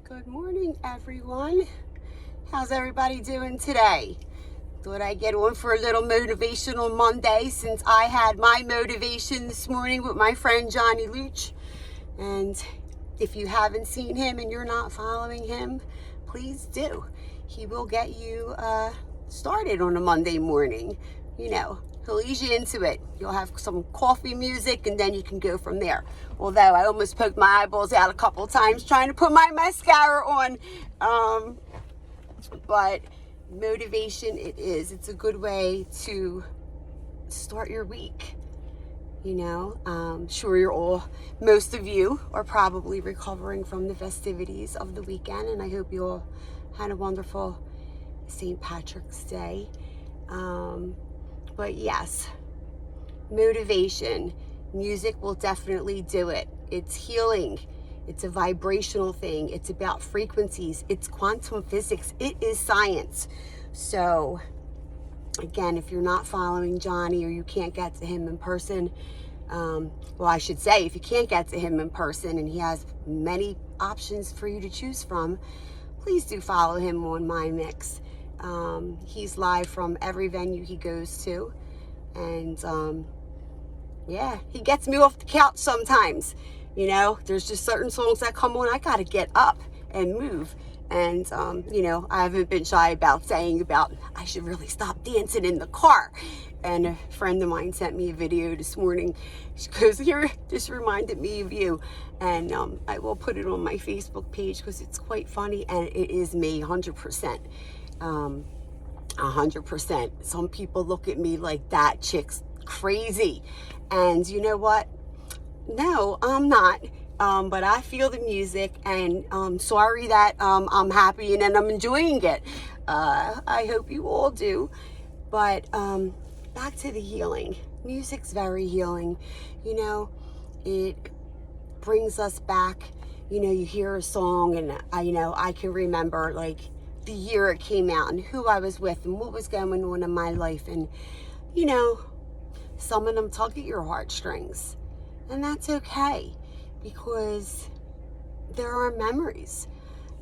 Good morning, everyone. How's everybody doing today? Thought I'd get on for a little Motivational Monday since I had my motivation this morning with my friend Johnny Luch. And if you haven't seen him and you're not following him, please do. He will get you started on a Monday morning. You know, he'll ease you into it. You'll have some coffee music and then you can go from there. Although I almost poked my eyeballs out a couple times trying to put my mascara on. But motivation it is. It's a good way to start your week. You know, sure most of you are probably recovering from the festivities of the weekend, and I hope you all had a wonderful St. Patrick's Day. But yes, motivation, music will definitely do it. It's healing. It's a vibrational thing. It's about frequencies. It's quantum physics. It is science. So again, if you're not following Johnny or you can't get to him in person, well, I should say, if you can't get to him in person and he has many options for you to choose from, please do follow him on My Mix. He's live from every venue he goes to. And yeah, he gets me off the couch sometimes. You know, there's just certain songs that come on, I got to get up and move. And, you know, I haven't been shy about saying I should really stop dancing in the car. And a friend of mine sent me a video this morning. She goes, here, this reminded me of you. And I will put it on my Facebook page because it's quite funny. And it is me, 100%. 100%. Some people look at me like that chick's crazy. And you know what? No, I'm not. But I feel the music, and I'm sorry that I'm happy and I'm enjoying it. I hope you all do. But back to the healing. Music's very healing. You know, it brings us back. You know, you hear a song, and I can remember like the year it came out and who I was with and what was going on in my life. And you know, some of them tug at your heartstrings. And that's okay, because there are memories,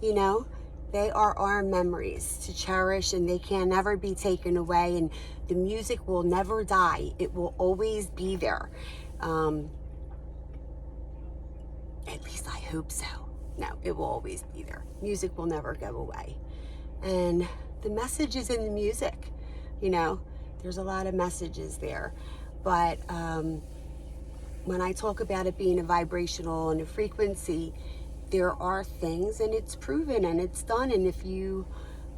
you know, they are our memories to cherish, and they can never be taken away, and the music will never die. It will always be there. At least I hope so. No, it will always be there. Music will never go away. And the message is in the music, you know, there's a lot of messages there. But when I talk about it being a vibrational and a frequency, there are things, and it's proven and it's done. And if you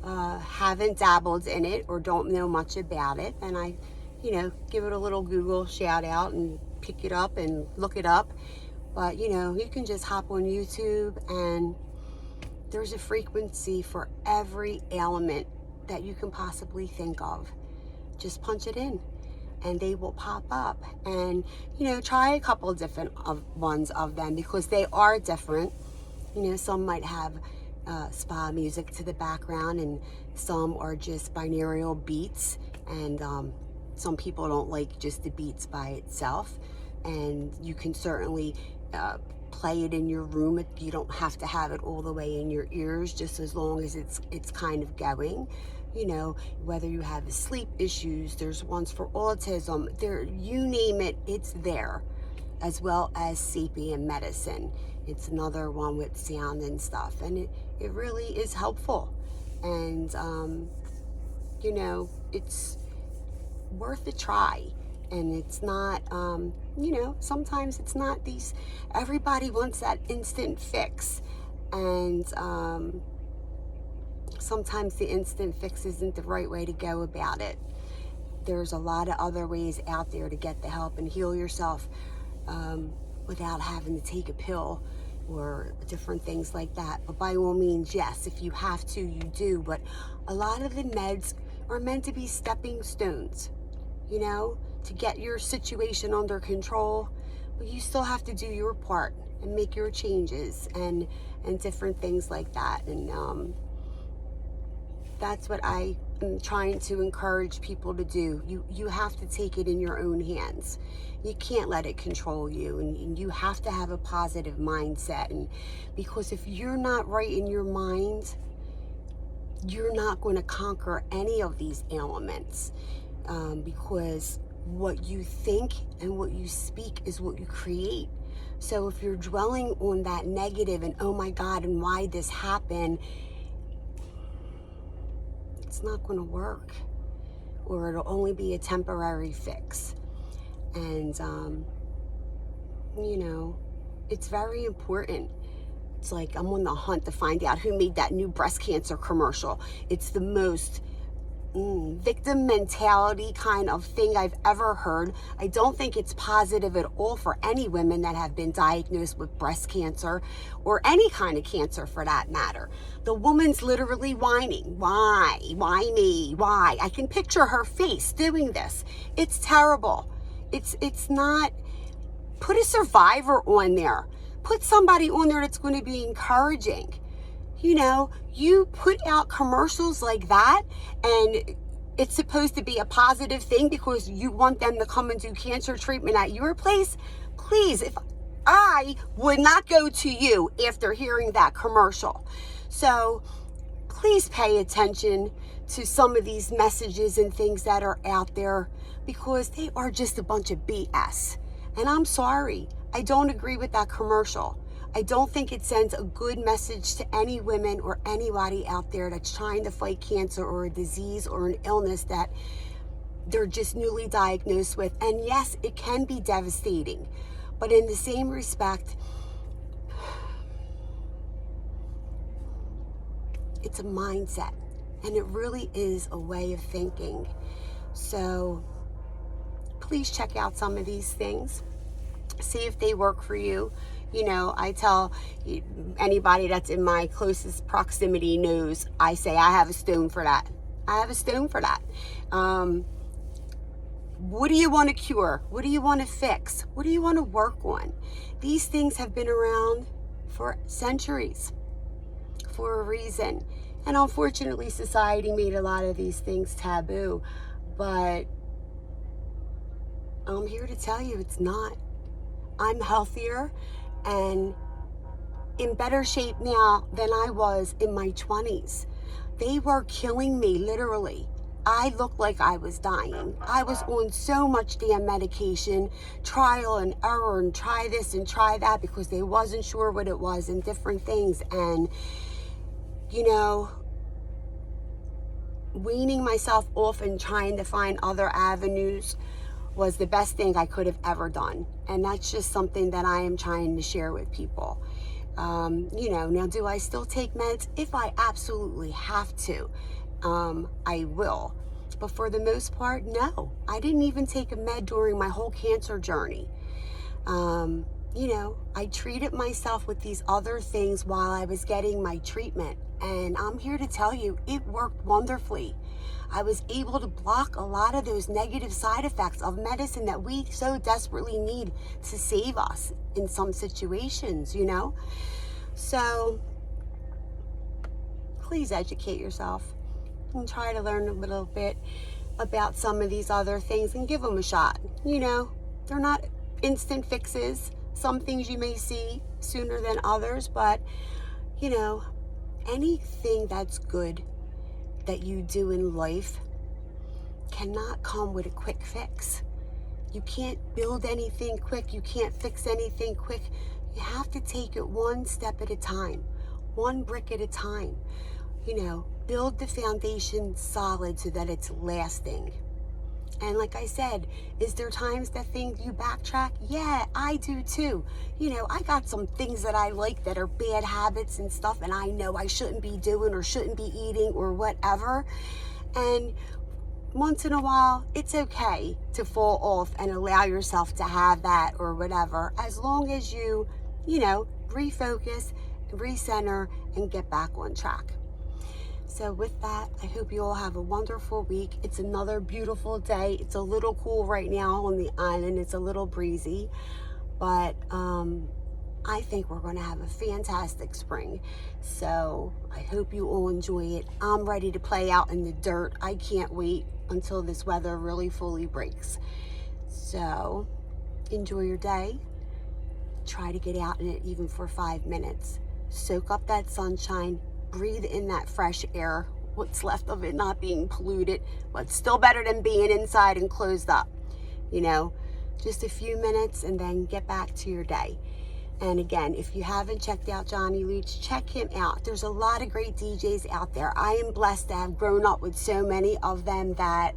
haven't dabbled in it or don't know much about it, then I, you know, give it a little Google shout out and pick it up and look it up. But, you know, you can just hop on YouTube, and there's a frequency for every ailment that you can possibly think of. Just punch it in, and they will pop up. And, you know, try a couple different ones of them, because they are different. You know, some might have spa music to the background, and some are just binaural beats. And some people don't like just the beats by itself. And you can certainly play it in your room. You don't have to have it all the way in your ears, just as long as it's kind of going. You know, whether you have sleep issues, there's ones for autism, there, you name it, it's there. As well as sapient medicine. It's another one with sound and stuff. And it really is helpful. And, you know, it's worth a try. And it's not, you know, sometimes it's not everybody wants that instant fix. And, sometimes the instant fix isn't the right way to go about it. There's a lot of other ways out there to get the help and heal yourself without having to take a pill or different things like that. But by all means, yes, if you have to, you do. But a lot of the meds are meant to be stepping stones, you know, to get your situation under control. But you still have to do your part and make your changes and different things like that. And that's what I am trying to encourage people to do. You have to take it in your own hands. You can't let it control you, and you have to have a positive mindset. And because if you're not right in your mind, you're not going to conquer any of these ailments, because what you think and what you speak is what you create. So if you're dwelling on that negative and, oh my God, and why this happened, it's not going to work, or it'll only be a temporary fix. And, it's very important. It's like I'm on the hunt to find out who made that new breast cancer commercial. It's the most victim mentality kind of thing I've ever heard. I don't think it's positive at all for any women that have been diagnosed with breast cancer, or any kind of cancer for that matter. The woman's literally whining. Why? Why me? Why? I can picture her face doing this. It's terrible. It's not. Put a survivor on there. Put somebody on there that's going to be encouraging. You put out commercials like that, and it's supposed to be a positive thing because you want them to come and do cancer treatment at your place. Please, if I would not go to you after hearing that commercial. So please pay attention to some of these messages and things that are out there, because they are just a bunch of BS. And I'm sorry, I don't agree with that commercial. I don't think it sends a good message to any women or anybody out there that's trying to fight cancer or a disease or an illness that they're just newly diagnosed with. And yes, it can be devastating, but in the same respect, it's a mindset, and it really is a way of thinking. So please check out some of these things. See if they work for you. I tell anybody that's in my closest proximity knows, I say, I have a stone for that. I have a stone for that. What do you want to cure? What do you want to fix? What do you want to work on? These things have been around for centuries for a reason. And unfortunately, society made a lot of these things taboo. But I'm here to tell you it's not. I'm healthier and in better shape now than I was in my 20s. They were killing me, literally. I looked like I was dying. I was on so much damn medication, trial and error, and try this and try that, because they wasn't sure what it was and different things. And, weaning myself off and trying to find other avenues was the best thing I could have ever done. And that's just something that I am trying to share with people. Now, do I still take meds? If I absolutely have to, I will. But for the most part, no. I didn't even take a med during my whole cancer journey. I treated myself with these other things while I was getting my treatment. And I'm here to tell you, it worked wonderfully. I was able to block a lot of those negative side effects of medicine that we so desperately need to save us in some situations, So please educate yourself and try to learn a little bit about some of these other things and give them a shot. They're not instant fixes. Some things you may see sooner than others, but, anything that's good that you do in life cannot come with a quick fix. You can't build anything quick. You can't fix anything quick. You have to take it one step at a time, one brick at a time. Build the foundation solid so that it's lasting. And like I said, is there times that you backtrack? Yeah, I do too. I got some things that I like that are bad habits and stuff, and I know I shouldn't be doing or shouldn't be eating or whatever. And once in a while, it's okay to fall off and allow yourself to have that or whatever, as long as you, refocus, recenter, and get back on track. So with that, I hope you all have a wonderful week. It's another beautiful day. It's a little cool right now on the island. It's a little breezy, but I'm I think we're going to have a fantastic spring. So I hope you all enjoy it. I'm ready to play out in the dirt. I can't wait until this weather really fully breaks. So enjoy your day. Try to get out in it even for 5 minutes. Soak up that sunshine. Breathe in that fresh air. What's left of it not being polluted. But it's still better than being inside and closed up. You know, just a few minutes and then get back to your day. And again, if you haven't checked out Johnny Luch, check him out. There's a lot of great DJs out there. I am blessed to have grown up with so many of them that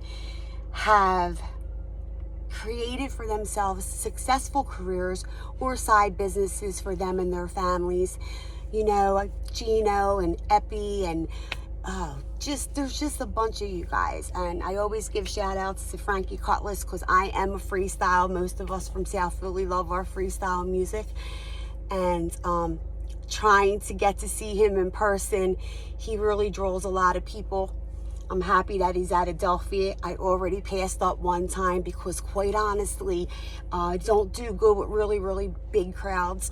have created for themselves successful careers or side businesses for them and their families. You know, like Gino and Epi and there's just a bunch of you guys. And I always give shout outs to Frankie Cutlass because I am a freestyle. Most of us from South Philly love our freestyle music. And trying to get to see him in person, he really draws a lot of people. I'm happy that he's at Adelphia. I already passed up one time because quite honestly, I don't do good with really, really big crowds.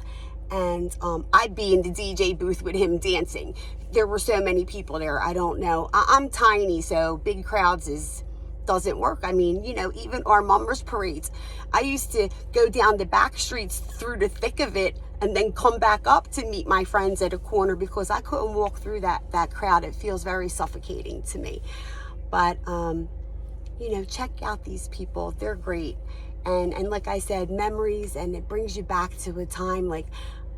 And I'd be in the DJ booth with him dancing. There were so many people there. I don't know. I'm tiny, so big crowds doesn't work. I mean, you know, even our mummers parades. I used to go down the back streets through the thick of it and then come back up to meet my friends at a corner because I couldn't walk through that crowd. It feels very suffocating to me. But, you know, check out these people. They're great. And like I said, memories, and it brings you back to a time. Like,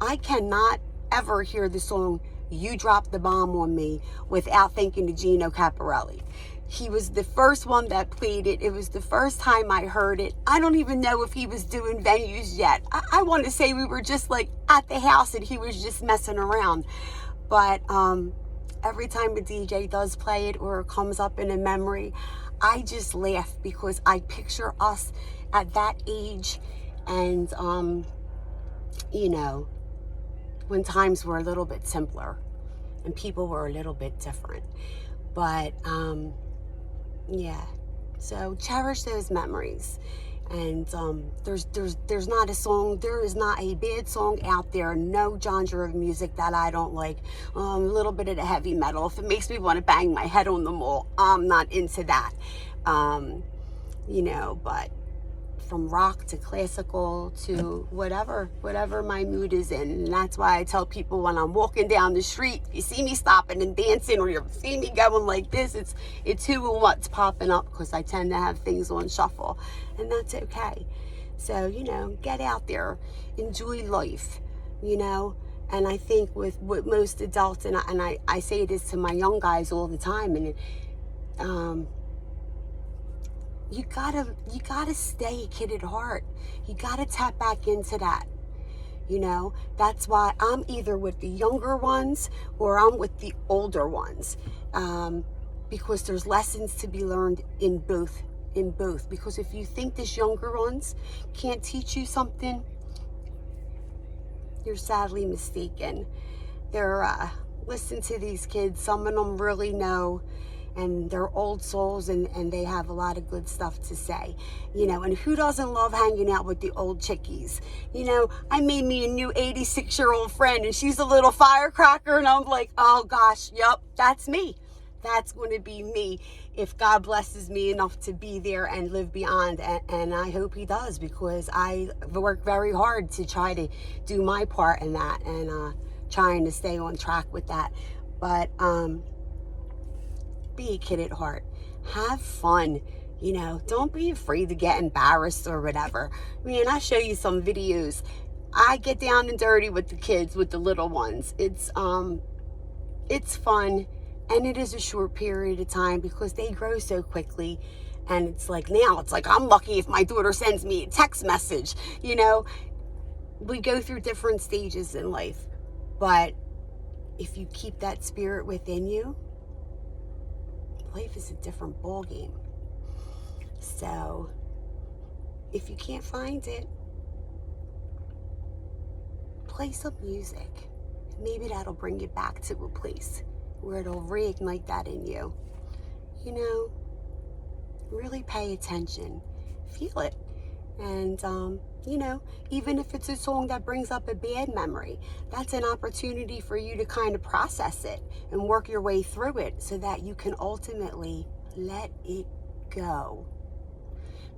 I cannot ever hear the song You Dropped the Bomb on Me without thinking of Gino Caparelli. He was the first one that played it. It was the first time I heard it. I don't even know if he was doing venues yet. I want to say we were just like at the house and he was just messing around. But every time a DJ does play it or it comes up in a memory, I just laugh because I picture us at that age and, you know, when times were a little bit simpler and people were a little bit different. But, yeah, so cherish those memories. And there's not a song, there is not a bad song out there, no genre of music that I don't like. A little bit of the heavy metal. If it makes me want to bang my head on the wall, I'm not into that. You know, but from rock to classical to whatever my mood is in. And that's why I tell people when I'm walking down the street, you see me stopping and dancing or you see me going like this, it's who and what's popping up because I tend to have things on shuffle. And that's okay. So, you know, get out there, enjoy life, you know. And I think with most adults, and I say this to my young guys all the time, and you gotta stay a kid at heart. You gotta tap back into that. You know, that's why I'm either with the younger ones or I'm with the older ones, because there's lessons to be learned in both. Because if you think this younger ones can't teach you something, you're sadly mistaken. Listen to these kids. Some of them really know. And they're old souls and they have a lot of good stuff to say, you know. And who doesn't love hanging out with the old chickies? You know, I made me a new 86-year-old friend and she's a little firecracker and I'm like, oh gosh, yep, that's me. That's going to be me if God blesses me enough to be there and live beyond. And I hope he does, because I work very hard to try to do my part in that and trying to stay on track with that. But, be a kid at heart. Have fun. You know, don't be afraid to get embarrassed or whatever. I mean, I show you some videos. I get down and dirty with the kids, with the little ones. It's fun, and it is a short period of time because they grow so quickly. And it's like I'm lucky if my daughter sends me a text message. You know, we go through different stages in life, but if you keep that spirit within you, life is a different ball game. So if you can't find it, play some music. Maybe that'll bring you back to a place where it'll reignite that in you. You know, really pay attention, feel it, And, you know, even if it's a song that brings up a bad memory, that's an opportunity for you to kind of process it and work your way through it so that you can ultimately let it go.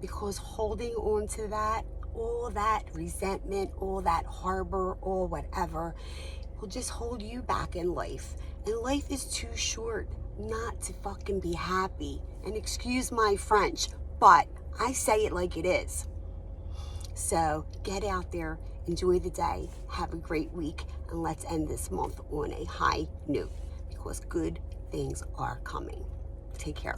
Because holding on to that, all that resentment, all that harbor, all whatever, will just hold you back in life. And life is too short not to fucking be happy. And excuse my French, but I say it like it is. So get out there, enjoy the day, have a great week, and let's end this month on a high note because good things are coming. Take care.